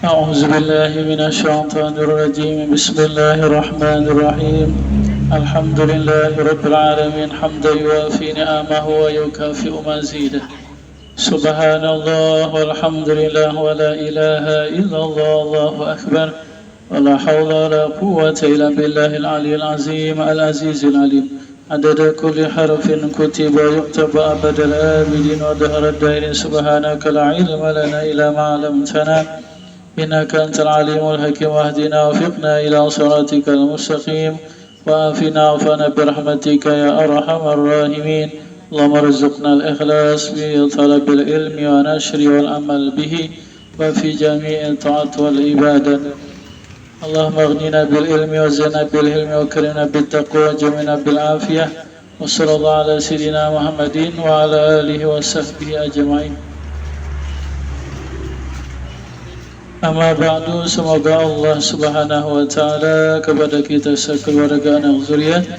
أعوذ بالله من الشيطان الرجيم بسم الله الرحمن الرحيم الحمد لله رب العالمين حمدا يوافي نعمه ويكافئ مزيده سبحان الله والحمد لله ولا إله إلا الله الله أكبر ولا حول ولا قوة إلا بالله العلي العظيم العزيز العليم عدد كل حرف كتب ويكتب أبد الآبدين ودهر الدائرين سبحانك لا علم لنا إلا ما علمتنا إنك أنت العليم الحكيم واهدنا وفقنا إلى صراطك المستقيم وآفنا وعافنا برحمتك يا أرحم الراحمين اللهم ارزقنا الإخلاص في طلب العلم ونشر والعمل به وفي جميع الطاعات والعبادة اللهم اغننا بالعلم وزدنا بالحلم وكرمنا بالتقوى وجمعنا بالعافية وصلى الله على سيدنا محمد وعلى آله وصحبه أجمعين. Amma ba'du, semoga Allah subhanahu wa ta'ala kepada kita sekeluarga anak zuriat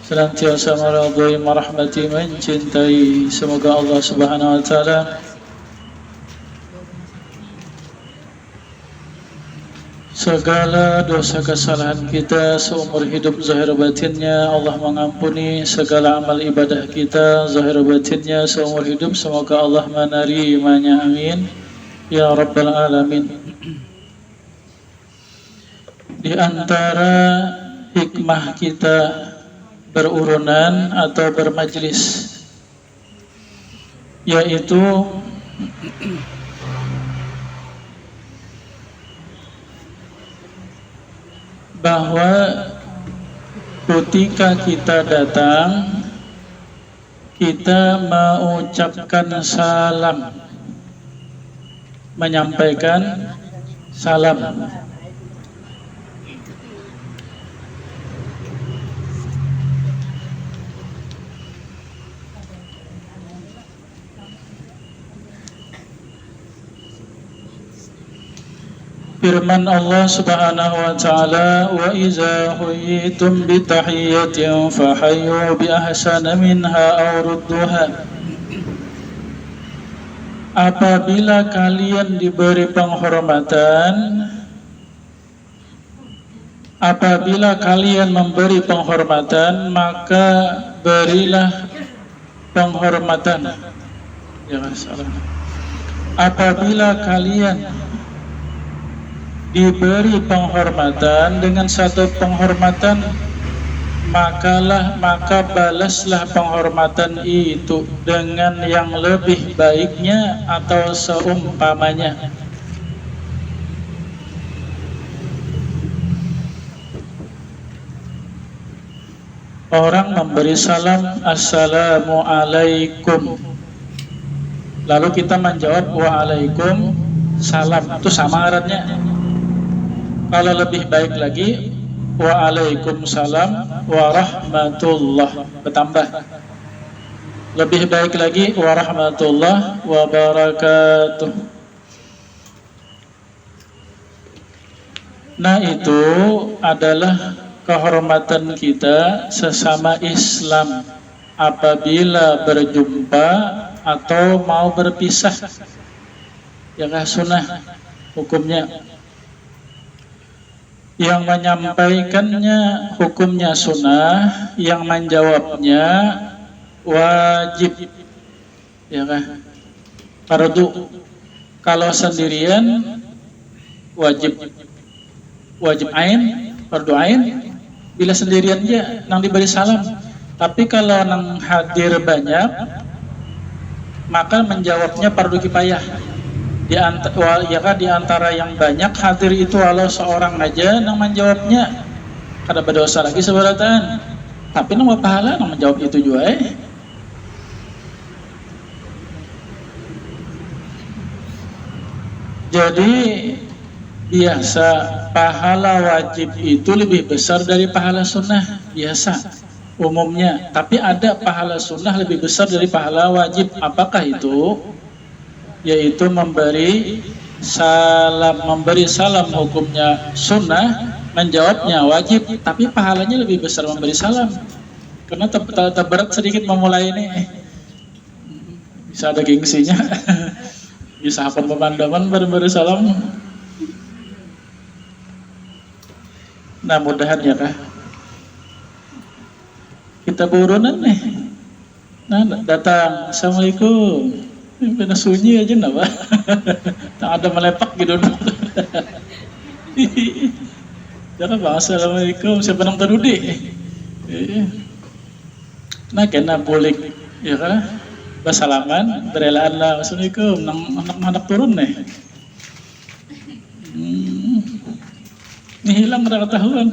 senantiasa meridhai, merahmati, mencintai. Semoga Allah subhanahu wa ta'ala segala dosa kesalahan kita seumur hidup zahir batinnya Allah mengampuni, segala amal ibadah kita zahir batinnya seumur hidup semoga Allah menerimanya, amin ya rabbal alamin. Di antara hikmah kita berurunan atau bermajlis, yaitu bahwa ketika kita datang, kita mengucapkan salam, menyampaikan salam. Firman Allah subhanahu wa ta'ala, wa iza huyitum bitahiyyatin fahayyu bi ahsana minha aw rudduha. Apabila kalian diberi penghormatan, apabila kalian memberi penghormatan, maka berilah penghormatan. Jangan salah. Apabila kalian diberi penghormatan dengan satu penghormatan, maka balaslah penghormatan itu dengan yang lebih baiknya atau seumpamanya. Orang memberi salam, assalamu alaikum, lalu kita menjawab waalaikum salam, itu sama artinya. Kalau lebih baik lagi, waalaikumsalam warahmatullah, bertambah. Lebih baik lagi, warahmatullah wabarakatuh. Nah, itu adalah kehormatan kita sesama Islam apabila berjumpa atau mau berpisah. Ya kan, sunnah hukumnya. Yang menyampaikannya hukumnya sunnah, yang menjawabnya wajib, ya kan, fardu. Kalau sendirian wajib ain, fardu ain. Bila sendirian aja nang diberi salam. Tapi kalau nang hadir banyak, maka menjawabnya fardu kifayah. Di antara yang banyak hadir itu walau seorang aja nang menjawabnya kada berdosa lagi seberatan, tapi nang pahala nang menjawab itu juga Jadi biasa pahala wajib itu lebih besar dari pahala sunnah biasa umumnya, tapi ada pahala sunnah lebih besar dari pahala wajib. Apakah itu? Yaitu memberi salam. Memberi salam hukumnya sunnah, menjawabnya wajib, tapi pahalanya lebih besar memberi salam. Karena berat sedikit memulai ini, bisa ada gengsinya. Bisa hafal pemandangan baru salam. Nah mudahan ya kah kita burunan nih. Nah datang, assalamualaikum. Benar sunyi aja napa? Tak ada melepak gitu. Jangan bang, assalamualaikum. Siapa nang terudi? Nah kena bulik, ya kan? Bersalaman, berelaan lah. Assalamualaikum. Nang anak turun nih. Ini hilang pada ketahuan.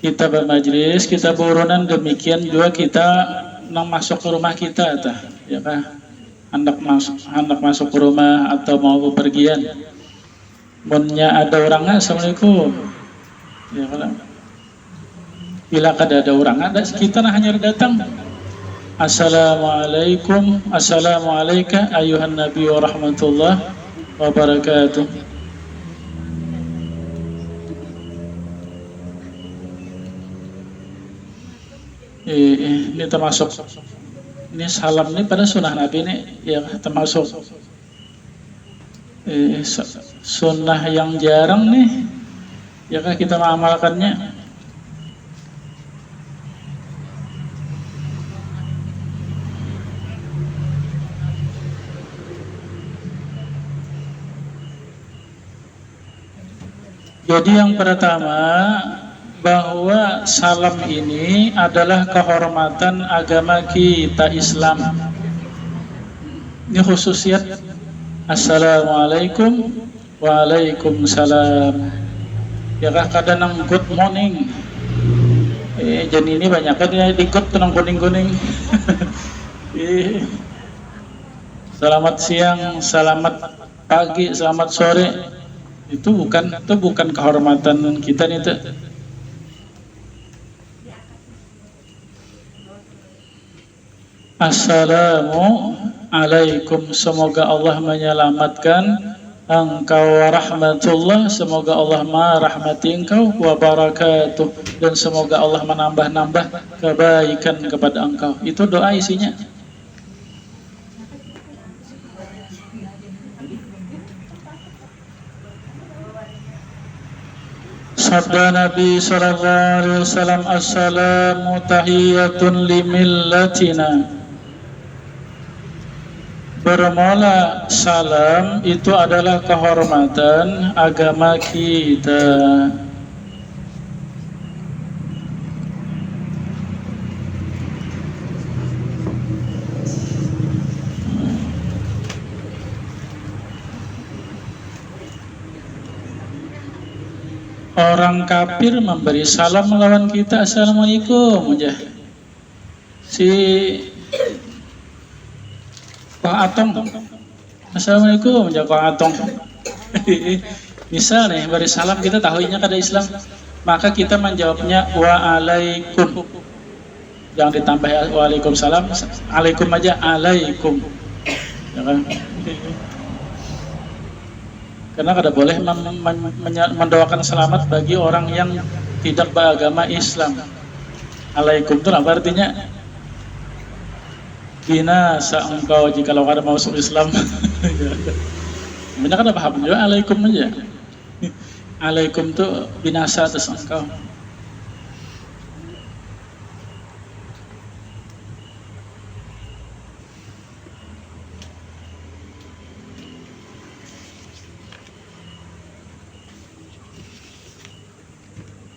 Kita bermajlis, kita berurunan, demikian juga kita nang masuk ke rumah kita, ya kan? Hendak masuk ke rumah atau mau bepergian. Munnya ada orangnya, assalamualaikum. Ya kan? Bila kada ada orang, kita hanya datang. Assalamualaikum, assalamualaikum ayuhan nabi wa rahmatullah wa barakatuh. Ini termasuk, ini salam ini pada sunnah Nabi ini ya, termasuk sunnah yang jarang nih ya kan kita mengamalkannya. Jadi yang pertama, bahwa salam ini adalah kehormatan agama kita Islam. Ini khususiat assalamualaikum, waalaikumsalam. Ya kah kadang nang good morning. Jadi ini banyak kan ya di good nang kuning-kuning. Selamat siang, selamat pagi, selamat sore. Itu bukan kehormatan kita nih tuh. Assalamualaikum, semoga Allah menyelamatkan engkau, rahmatullah, semoga Allah merahmati engkau, wa barakatuh, dan semoga Allah menambah-nambah kebaikan kepada engkau. Itu doa isinya. Sabda Nabi sallallahu alaihi wasallam, assalamu tahiyatun limillatina. Bermula salam itu adalah kehormatan agama kita. Orang kafir memberi salam melawan kita, assalamualaikum aja. Si Pak Atong, assalamualaikum aja Pak Atong. Misal nih beri salam, kita tahunya kada Islam, maka kita menjawabnya waalaikum. Jangan ditambah waalaikumsalam, alaikum aja, alaikum. Ya kan? Karena kada boleh mendoakan selamat bagi orang yang tidak beragama Islam. Alaikum itu apa artinya? Binasa engkau jika kada mau masuk Islam. Banyak kada paham juga alaikum aja. Alaikum itu binasa atas engkau.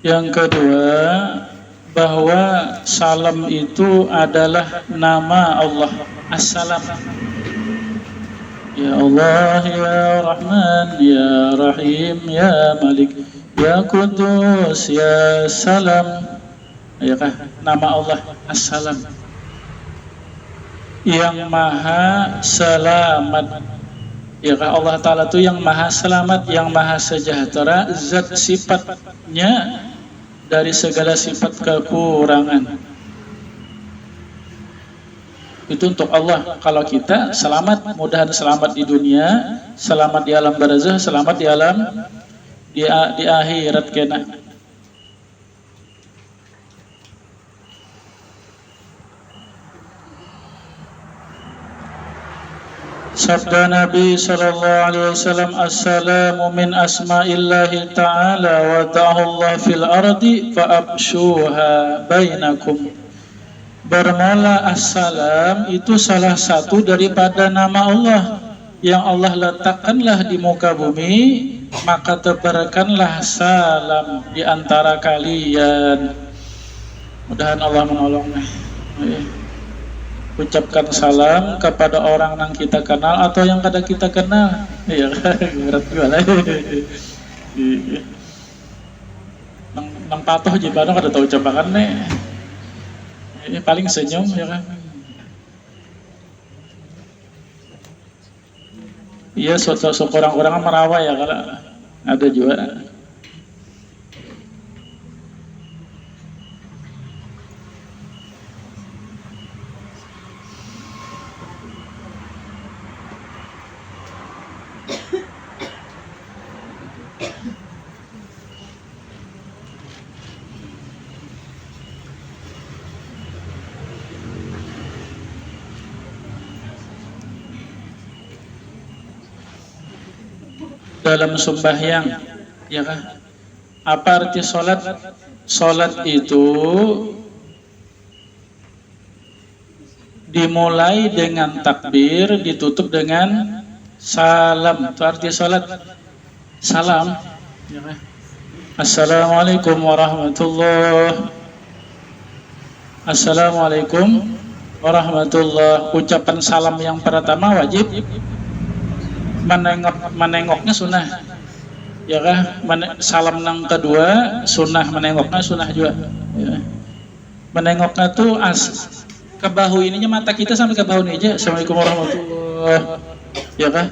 Yang kedua, bahwa salam itu adalah nama Allah. Assalam. Ya Allah, ya Rahman, ya Rahim, ya Malik, ya Qudus, ya Salam. Ya kah? Nama Allah Assalam. Yang maha selamat. Ya kah? Allah Ta'ala itu yang maha selamat, yang maha sejahtera, zat sifatnya dari segala sifat kekurangan. Itu untuk Allah. Kalau kita selamat, mudahan selamat di dunia, selamat di alam barzakh, selamat di alam di akhirat kena. Sabda Nabi sallallahu alaihi wasallam, assalamu min asma'illahi ta'ala wa ta'ala fil ardi fa'abshuha bainakum. Bermula assalam itu salah satu daripada nama Allah yang Allah letakkanlah di muka bumi, maka tebarkanlah salam di antara kalian. Mudahan Allah menolongnya. Ucapkan salam kepada orang yang kita kenal atau yang kada kita kenal. Iya, berat juga lah. Nang patuh jibano kada tahu ucapan nih. Ini paling senyum ya kan. Iya, sok orang-orang merawa ya kalau ada juga. Dalam sembahyang, ya kan? Apa arti sholat? Sholat itu dimulai dengan takbir, ditutup dengan salam. Itu arti sholat. Salam, ya kan? Assalamualaikum warahmatullahi. Assalamualaikum warahmatullahi. Ucapan salam yang pertama wajib. Menengoknya sunnah, ya kan? Salam yang kedua sunnah, menengoknya sunnah juga. Ya. Menengoknya tuh ke bahu ininya, mata kita sampai ke bahu ini aja. Assalamualaikum warahmatullahi, ya kan?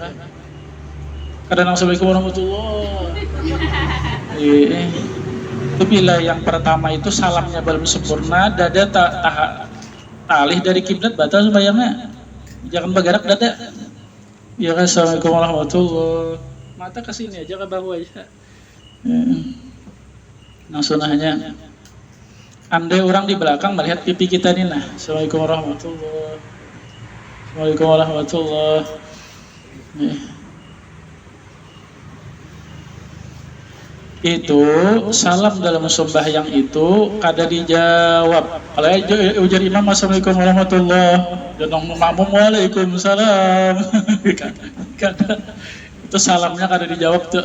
Kadang assalamualaikum warahmatullahi. Itu bila yang pertama itu salamnya belum sempurna, dada alih dari kiblat, batal sembahyangnya. Jangan bergerak dada. Ya, assalamualaikum warahmatullahi. Mata ke sini aja, ke bahu aja. Nah, sunahnya. Andai orang di belakang melihat pipi kita nih, nah. Assalamualaikum warahmatullahi. Assalamualaikum warahmatullahi. Itu salam dalam sembahyang itu kada dijawab. Kalau ujar imam assalamualaikum warahmatullahi, dan makmum waalaikumsalam. Kada. Itu salamnya kada dijawab tuh.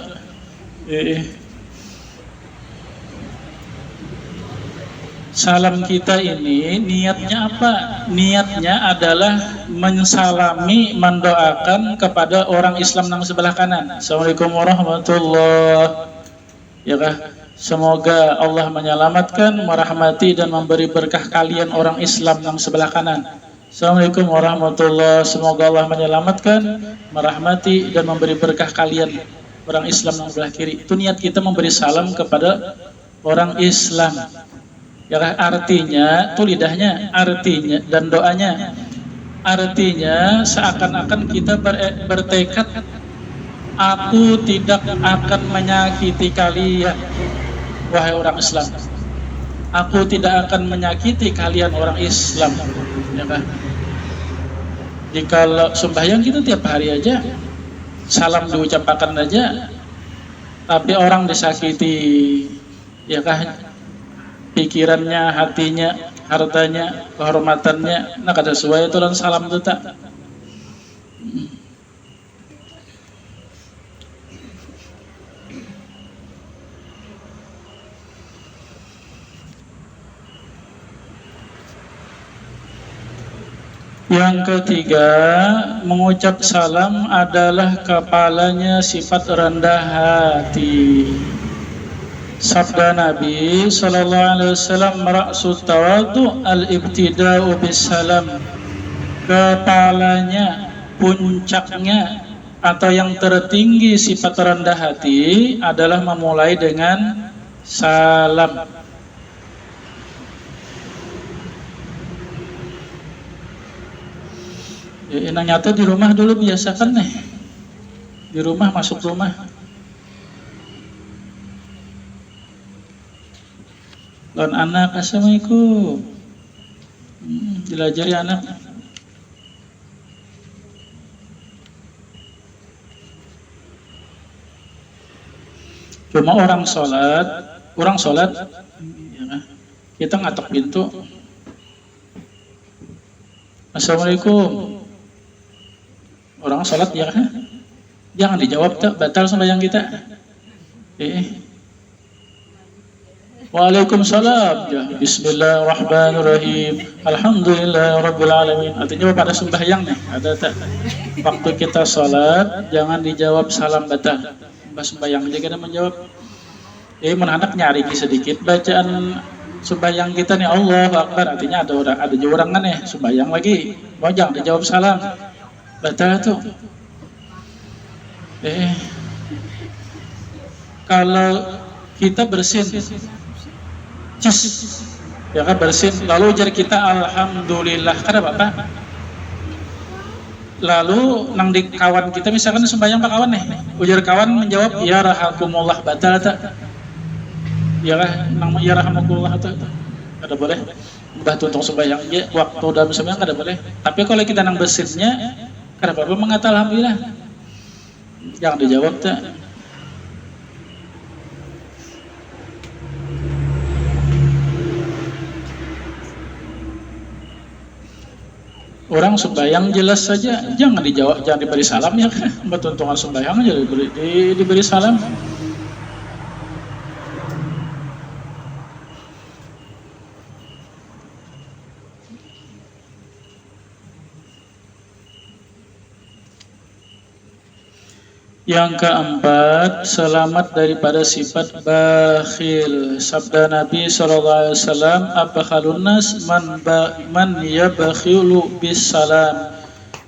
Salam kita ini niatnya apa? Niatnya adalah mensalami, mendoakan kepada orang Islam yang sebelah kanan. Assalamualaikum warahmatullahi. Ya kah? Semoga Allah menyelamatkan, merahmati dan memberi berkah kalian orang Islam yang sebelah kanan. Assalamualaikum warahmatullahi. Semoga Allah menyelamatkan, merahmati dan memberi berkah kalian orang Islam yang sebelah kiri. Itu niat kita memberi salam kepada orang Islam. Ya kah? Artinya, itu lidahnya, artinya dan doanya. Artinya seakan-akan kita bertekad, aku tidak akan menyakiti kalian, wahai orang Islam. Aku tidak akan menyakiti kalian orang Islam. Ya kan? Jika sembahyang kita tiap hari aja, salam diucapkan aja, tapi orang disakiti, ya kan? Pikirannya, hatinya, hartanya, kehormatannya, nah kada sesuai itu dan salam itu tak. Yang ketiga, mengucap salam adalah kepalanya sifat rendah hati. Sabda Nabi sallallahu alaihi wasallam, ra'sut tawadhu al-ibtida'u bis-salam. Kepalanya, puncaknya atau yang tertinggi sifat rendah hati adalah memulai dengan salam. Yang nyata di rumah dulu biasakan nih, di rumah, masuk rumah Lawan anak, assalamualaikum. Dilajari anak. Cuma orang sholat, ya, kita ngatok pintu. Assalamualaikum. Orang sholat ya, jangan dijawab tak, batal sembahyang kita. Waalaikumsalam. Ya, Bismillahirrahmanirrahim. Alhamdulillahirobbilalamin. Artinya pada sembahyang nih, ada tak? Waktu kita sholat, jangan dijawab salam batal. Sembahyang aja kita menjawab. Menanak nyari sedikit bacaan sembahyang kita nih, Allahu Akbar. Artinya ada juga orang kan nih sembahyang lagi, mau jangan dijawab salam batal tuh. Kalau kita bersin, ya kan bersin, lalu ujar kita alhamdulillah, karena bapak. Lalu nang di kawan kita misalkan sembahyang pak kawan nih, ujar kawan menjawab ya rahakumullah, batal tak? Ya lah, nang ya rahakumullah tak? Kada boleh. Mbah tuntung sembahyang ya, waktu dalam sembahyang kada boleh. Tapi kalau kita nang bersinnya, kada apa mengata alhamdulillah. Jangan dijawab tak? Orang sembahyang jelas saja, jangan dijawab, jangan diberi salam ya kan? Tuntungan sembahyang aja diberi salam. Yang keempat, selamat daripada sifat bakhil. Sabda Nabi SAW, abakhalun nas man yabakhilu bis salam.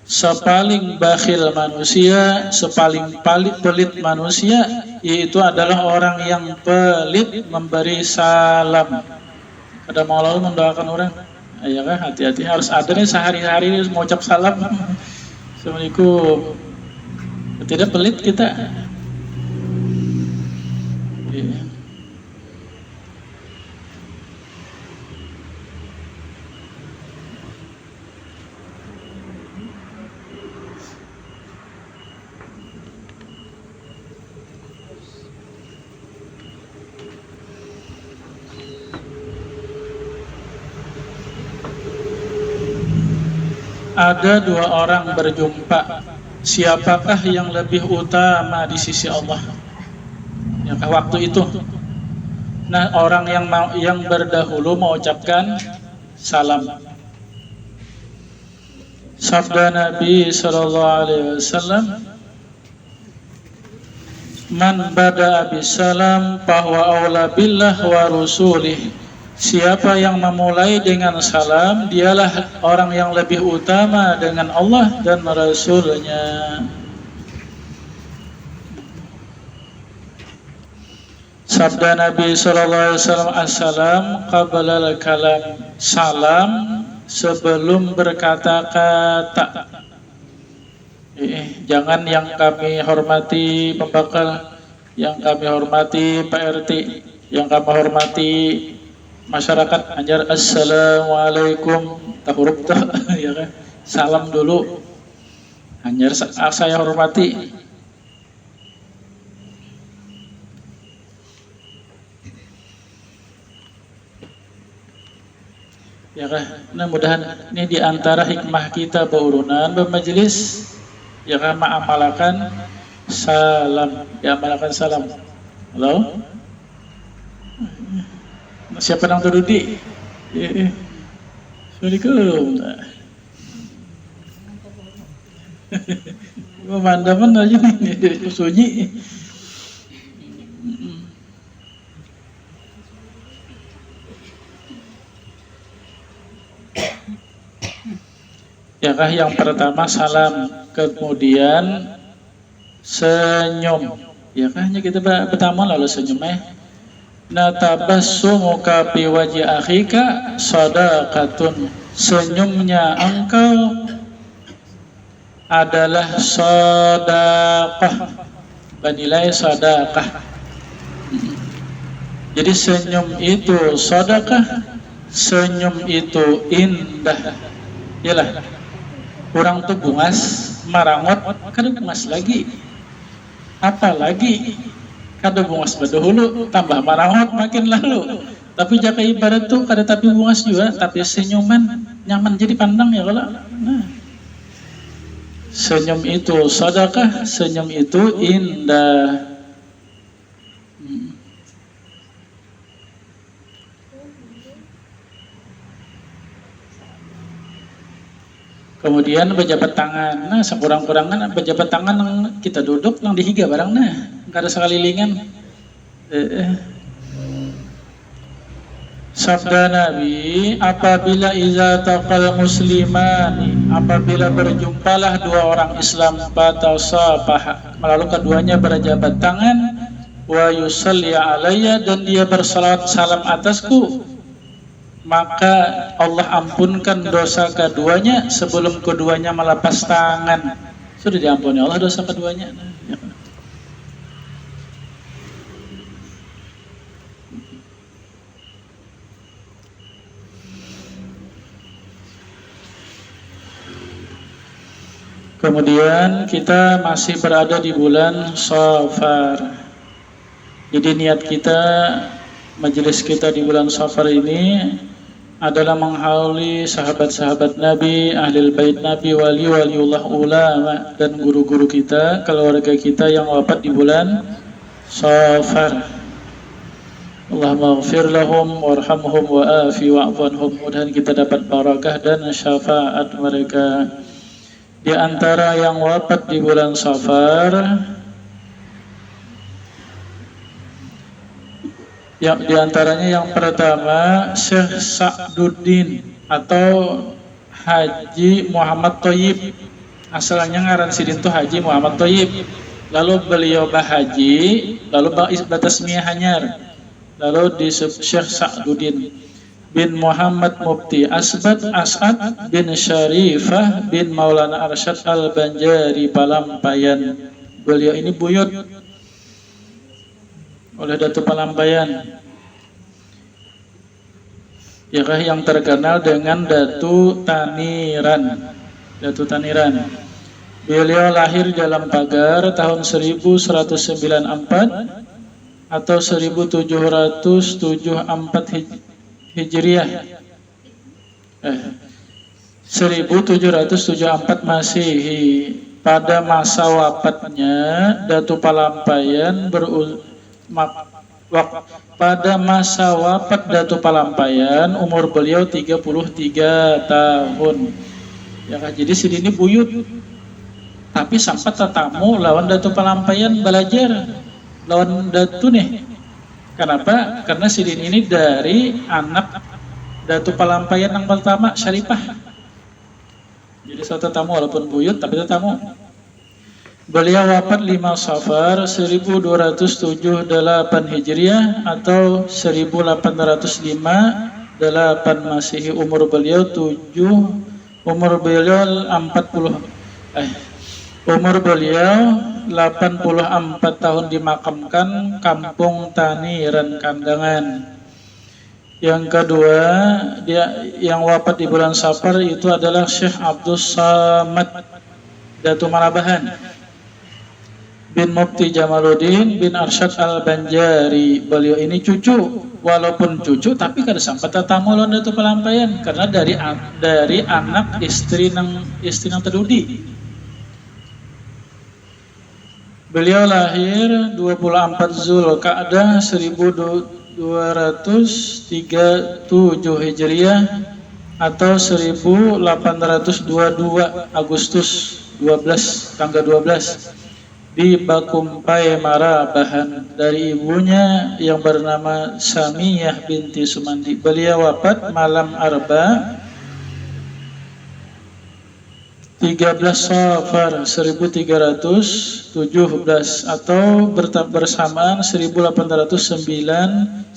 Sepaling bakhil manusia, sepaling pelit manusia, yaitu adalah orang yang pelit memberi salam. Ada mau lalu mendoakan orang, ya kan, hati-hati, harus ada nih sehari-hari mau ucap salam. Assalamualaikum. Tidak pelit kita. Ada dua orang berjumpa. Siapakah yang lebih utama di sisi Allah? Ya, waktu itu. Nah, orang yang berdahulu mengucapkan salam. Sabda Nabi SAW, man bada'a bisalam fahuwa aula billah wa rusulih. Siapa yang memulai dengan salam, dialah orang yang lebih utama dengan Allah dan Rasul-Nya. Sabda Nabi SAW, assalam qabla al-kalam. Salam sebelum berkata-kata. Jangan yang kami hormati pembakal, yang kami hormati Pak RT, yang kami hormati masyarakat, anjar assalamualaikum tak huruf tak ya kan, salam dulu, anjar saya hormati. Ya kan, nah mudahan ini diantara hikmah kita berurunan bermajelis, ya kan, mengamalkan salam, diamalkan salam. Halo? Siapa yang terdudi? Assalamualaikum. Pemandangan aja nih, sunyi. Ya kah, yang pertama salam, kemudian senyum. Ya kah, kita pertama lalu senyum Natabassumuka fi wajhi akhika shadaqatun. Senyumnya engkau adalah sedekah, bernilai sedekah. Jadi senyum itu sedekah, senyum itu indah. Yalah, orang tuh bungas, marangot, kada bungas lagi. Apalagi kada bungas badahulu, tambah marangot makin lalu. Tapi jaka ibarat tuh kada tapi bungas juga, tapi senyuman nyaman jadi pandang ya kalau. Nah, senyum itu sedekah, senyum itu indah. Kemudian berjabat tangan. Nah, sekurang-kurangan berjabat tangan kita duduk nang dihiga barang nah. Kada sekalilingan. Sabda Nabi, apabila iza taqal muslimani, apabila berjumpalah dua orang Islam fatasafah, lalu keduanya berjabat tangan, wa yusalli alayya, dan dia bersalawat salam atasku, maka Allah ampunkan dosa keduanya sebelum keduanya melepas tangan. Sudah diampuni Allah dosa keduanya. Kemudian kita masih berada di bulan Safar. Jadi niat kita, majelis kita di bulan Safar ini adalah menghauli sahabat-sahabat Nabi, ahlul bait Nabi, wali-waliullah ulama, dan guru-guru kita, keluarga kita yang wafat di bulan Safar. Allahumma ighfir lahum warhamhum wa afi wa'fu anhum. Mudah-mudahan kita dapat barakah dan syafaat mereka. Di antara yang wafat di bulan Safar, yang di antaranya yang pertama Syekh Sa'duddin atau Haji Muhammad Thayyib. Asalnya ngaran sidin itu Haji Muhammad Thayyib. Lalu beliau bahaji, lalu batasmiyah hanyar. Lalu disebut Syekh Sa'duddin bin Muhammad Mufti As'ad bin Syarifah bin Maulana Arsyad Al-Banjari Palampayan. Beliau ini buyut oleh Datu Palampayan, yakah yang terkenal dengan Datu Taniran. Datu Taniran. Beliau lahir dalam Pagar tahun 1194 atau 1774 Hijriah. 1774 Masehi. Pada masa wafatnya Datu Palampayan pada masa wafat Datu Palampayan umur beliau 33 tahun. Ya kan, jadi sini buyut. Tapi sempat tetamu lawan Datu Palampayan belajar lawan Datu nih. Kenapa? Karena sidin ini dari anak Datu Palampayan yang pertama, Syarifah. Jadi suatu tamu walaupun buyut tapi tetamu. Beliau wafat 5 Safar 1278 Hijriah atau 1805 8 Masehi. Umur beliau 40 Umur beliau 84 tahun, dimakamkan Kampung Taniran Kandangan. Yang kedua, dia yang wafat di bulan Safar itu adalah Syekh Abdul Samad Datu Marabahan bin Mufti Jamaluddin bin Arsyad Al-Banjari. Beliau ini cucu, walaupun cucu tapi kada sampai tetamu lawan Datu Palampayan karena dari anak istri nang terdudi. Beliau lahir 24 Zulqa'dah 1237 Hijriah atau 1822 Agustus 12 tanggal 12 di Bakumpai Marabahan dari ibunya yang bernama Samiyah binti Sumandi. Beliau wafat malam Arba 13 Safar 1317 atau bersamaan 1809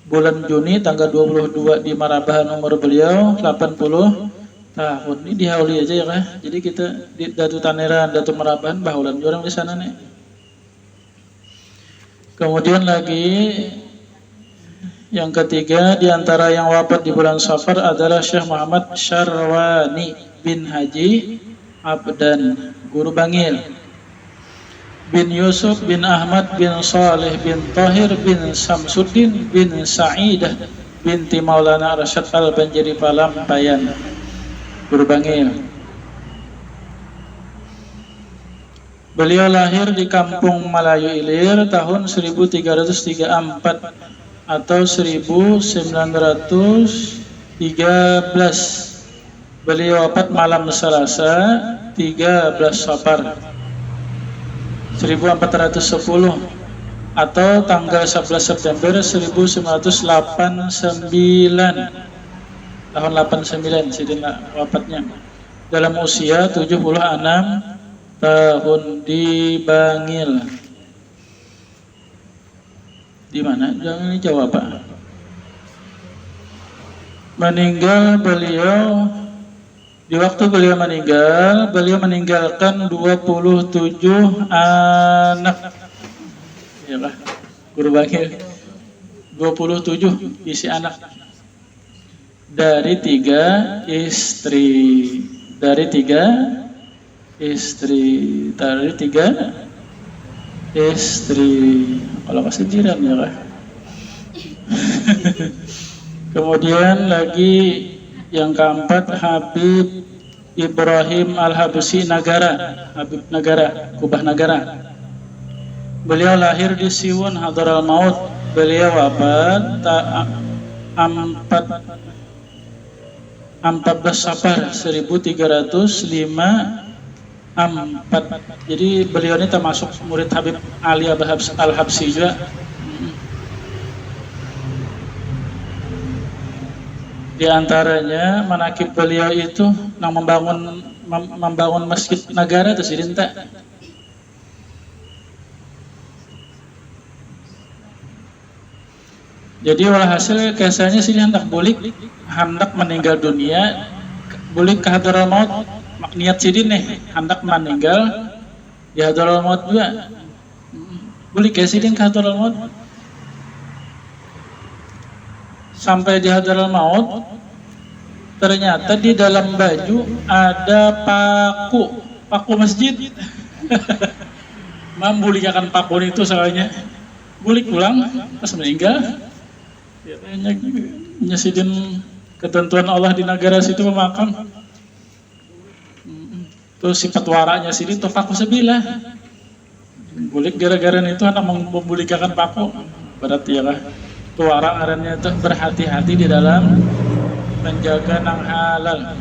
bulan Juni tanggal 22 di Marabahan. Umur beliau 80 tahun. Ini dihauli aja ya kah? Jadi kita di Datu Taniran, Datu Marabahan bahulan orang di sana nih. Kemudian lagi yang ketiga di antara yang wafat di bulan Safar adalah Syekh Muhammad Syarwani bin Haji Abdan, guru Bangil, bin Yusuf bin Ahmad bin Saleh bin Tahir bin Samsuddin bin Sa'idah binti Maulana Arsyad Al-Banjari Palampayan, guru Bangil. Beliau lahir di Kampung Melayu Ilir tahun 1334 atau 1913. Beliau wafat malam Selasa 13 Safar 1410 atau tanggal 11 September 1989. Tahun 89 sidina wafatnya dalam usia 76 tahun di Bangil. Di mana? Jangan dijawab, Pak. Meninggal beliau, di waktu beliau meninggalkan 27 anak. Ya lah, guru Bangil. 27 isi anak. Dari 3 istri. Dari 3 istri. Kalau kasih jiran ya lah. Kemudian lagi yang keempat Habib Ibrahim Al-Habsyi Habib Nagara, Kubah Nagara. Beliau lahir di Siwon Hadral Maut. Beliau wafat 14 Safar 1354. Jadi beliau ini termasuk murid Habib Ali Al-Habsyi juga. Di antaranya manakib beliau itu yang membangun masjid negara itu sidinta. Jadi walhasil kisahnya sih hendak meninggal dunia, bulik ke Hadral Maut. Niat sidin nih hendak meninggal di Hadral Maut juga. Bulik ke sidin ke Hadral Maut. Sampai di Hadral Maut, ternyata di dalam baju ada paku masjid. Membulikan paku itu soalnya. Bulik pulang pas meninggal. Nyesidin ketentuan Allah di negara situ memakam. Terus sifat waranya sidin tuh paku sebilah. Bulik gara-gara itu anak membulikan paku. Berarti ya lah. Tuh orang arannya tuh berhati-hati di dalam menjaga nang halal.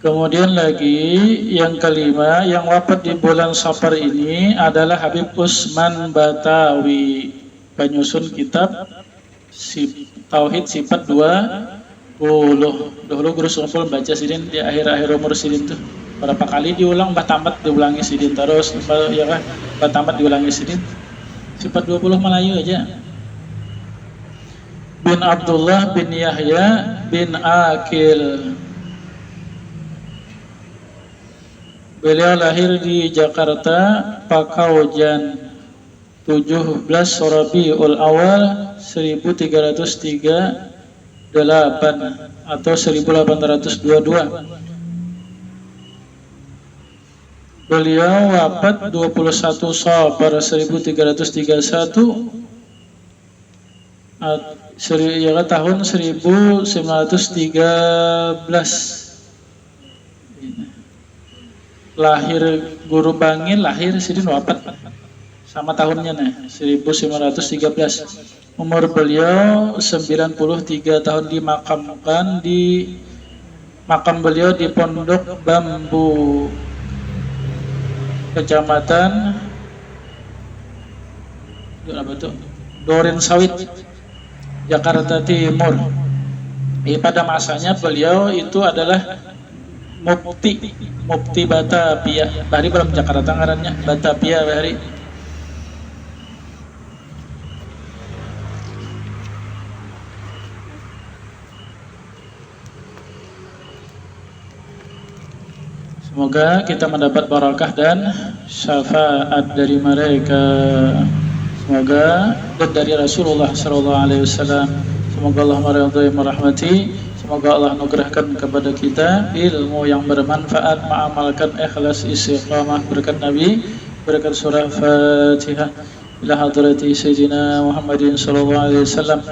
Kemudian lagi yang kelima yang wafat di bulan Safar ini adalah Habib Usman Batawi, penyusun kitab Tauhid Sifat 20. Dahulu guru Suful baca sidin di akhir-akhir umur sidin tuh. Berapa kali diulang, tamat diulangi sidin terus, ya kan? Tamat diulangi sidin. Sifat 20 Melayu aja. Bin Abdullah bin Yahya bin Akil. Beliau lahir di Jakarta, Pakaujan, 17 Rabiul Awal 1338 atau 1822. Beliau wafat 21 Safar 1331 tahun 1913. Lahir guru Bangil, lahir sidin wafat sama tahunnya nih 1913. Umur beliau 93 tahun, dimakamkan di makam beliau di Pondok Bambu, Kecamatan Duren Sawit, Jakarta Timur. Pada masanya beliau itu adalah Mufti Batavia. Bahari belum Jakarta ngarannya Batavia bahari. Semoga kita mendapat barakah dan syafaat dari mereka. Semoga dan dari Rasulullah SAW. Semoga Allah meridhai merahmati. Semoga Allah anugerahkan kepada kita ilmu yang bermanfaat, mengamalkan ikhlas, istiqamah, berkat Nabi, berkat surah Fatihah. Ila hadrati Sayyidina Muhammadin sallallahu alaihi wasallam.